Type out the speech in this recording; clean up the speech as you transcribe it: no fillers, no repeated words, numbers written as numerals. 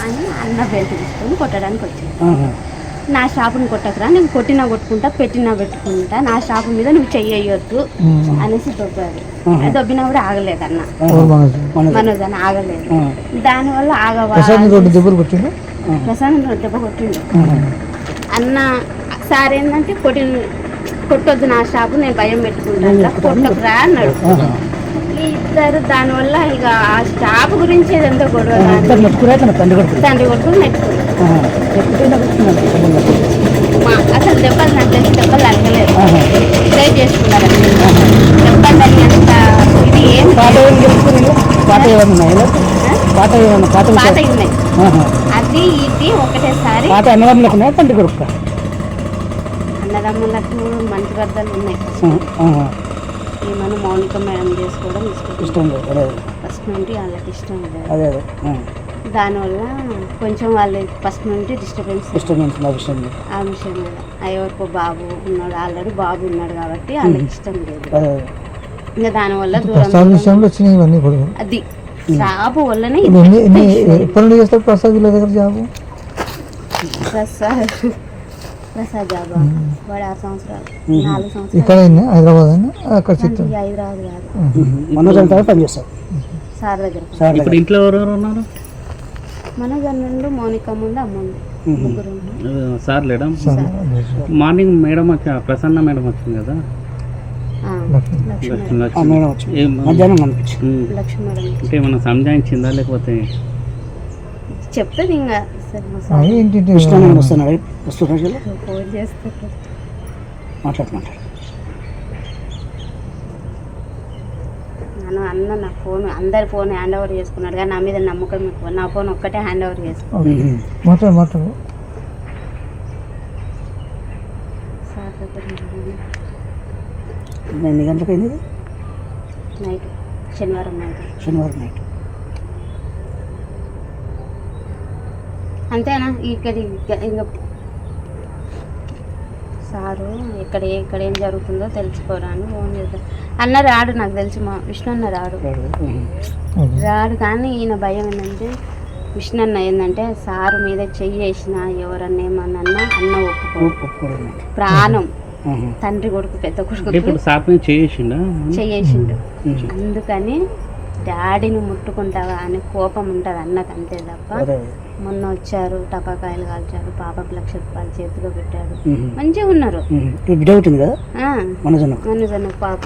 అని అన్న బెల్ట్ తీసుకొని కొట్టడానికి వచ్చింది. నా షాపుని కొట్టకురా, నేను కొట్టినా కొట్టుకుంటా, పెట్టినా పెట్టుకుంటా, నా షాపు మీద నువ్వు చెయ్యొద్దు అనేసి దొబ్బాడు. దొబ్బినా కూడా ఆగలేదు అన్న, మనోజ్ అని ఆగలేదు. దానివల్ల ప్రశాంత్ దెబ్బ కొట్టిండు. అన్న సార్ ఏంటంటే కొట్టొద్దు నా షాపు, నేను భయం పెట్టుకుంటా, కొట్టకురా అన్నాడు. ఇద్దరు దానివల్ల ఇక ఆ షాప్ గురించి ఏదంతా గొడవ, తండ్రి కొడుకుని నెట్టుకున్నారు. అసలు దెబ్బలు నాకు తెలిసి దెబ్బలు తగ్గలేదు, ట్రై చేసుకున్నారు. దెబ్బలు తగినంత ఇది ఏం పాత ఉన్నాయి, అది ఇది ఒకటేసారి. అన్నదమ్ములకు మంచి గద్దలు ఉన్నాయి. ఏమన్నా మౌనిక మేడం చేసుకోవడం ఇష్టం లేదు, ఫస్ట్ నుండి వాళ్ళకి ఇష్టం లేదు. దానివల్ల కొంచెం వాళ్ళు ఫస్ట్ నుండి డిస్టర్బెన్స్ ఆ విషయం మీద. ఎవరికో బాబు ఉన్నాడు, ఆల్రెడీ బాబు ఉన్నాడు కాబట్టి వాళ్ళకి ఇష్టం లేదు. ఇంకా దానివల్ల అది జాబు వల్లనే ప్రసాద్ జాబు వాడు 6 సంవత్సరాలు 4 సంవత్సరాలు హైదరాబాద్ కాదు, సార్ దగ్గర. ఇప్పుడు ఇంట్లో ఎవరెవరు ఉన్నారు? మనోజ్ నుండి మౌనిక ముందు అమ్ముంది, ముగ్గురు. సార్ లేడా? మార్నింగ్ మేడం వచ్చి ప్రసన్న మేడం వచ్చింది కదా, అంటే ఏమన్నా సంజాయించిందా లేకపోతే చెప్తుంది ఇంకా ఫోన్ చేస్తారు, మాట్లాడుతున్నారు. అన్న నా ఫోన్ అందరి ఫోన్ హ్యాండ్ ఓవర్ చేసుకున్నాడు, కానీ నా మీద నమ్మకం ఎక్కువ. నా ఫోన్ ఒక్కటే హ్యాండ్ ఓవర్ చేసుకున్నాడు. ఎన్ని గంటలకు అయింది? నైట్, శనివారం నైట్. అంతేనా? ఇక్కడ ఇంకా సారు ఇక్కడ ఏం జరుగుతుందో తెలుసుకోరాని ఫోన్ చేద్దాం అన్న. రాడు, నాకు తెలిసి మా విష్ణు అన్న రాడు. కానీ ఈయన భయం ఏంటంటే, విష్ణు అన్న ఏంటంటే సారు మీద చెయ్యి వేసిన ఎవరన్నా ఏమన్నా అన్న ఒప్పుకోడు. ప్రాణం, తండ్రి కొడుకు పెద్ద కొడుకు చెయ్యేసిండు. అందుకని డాడీని ముట్టుకుంటావా అని కోపం ఉంటుంది అన్నకు, అంతే తప్ప. మొన్న వచ్చారు, టపాకాయలు కాల్చారు, పాపకు 1,00,000 రూపాయలు చేతిలో పెట్టాడు, మంచిగా ఉన్నారు. మనోజ్ పాప